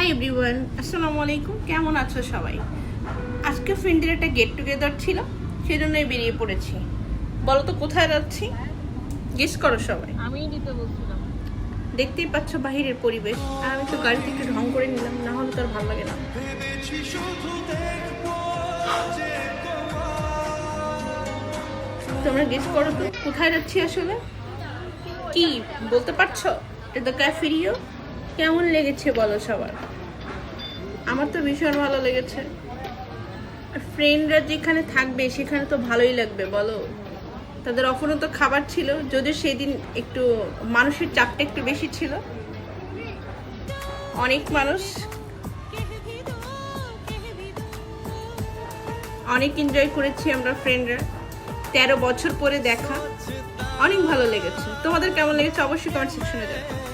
Hi everyone, আসসালামু আলাইকুম। কেমন আছো সবাই? আজকে ফ্রেন্ডদের একটা গেট টুগেদার ছিল, সেই জন্যই বেরিয়ে পড়েছি। বলো তো কোথায় যাচ্ছি? গেস করো সবাই। আমিই দিতে বলছিলাম। দেখতেই পাচ্ছ বাহিরের পরিবেশ, আর আমি তো গাড়িতে একটু ঢং করে নিলাম, না হলে তো আর ভালো লাগে না। তোমরা গেস করো তো কোথায় যাচ্ছি আসলে? কি বলতে পারছো? এটা ক্যাফেরিও। কেমন লেগেছে বলো সবার? আমার তো ভীষণ ভালো লেগেছে। ফ্রেন্ডরা যেখানে থাকবে সেখানে তো ভালোই লাগবে বলো। তাদের অফুরন্ত খাবার ছিল, যদিও সেদিন একটু মানুষের চাপটা একটু বেশি ছিল। অনেক মানুষ, অনেক এনজয় করেছি আমরা ফ্রেন্ডরা। 13 বছর পরে দেখা, অনেক ভালো লেগেছে। তোমাদের কেমন লেগেছে অবশ্যই কমেন্ট সেকশনে জানাও।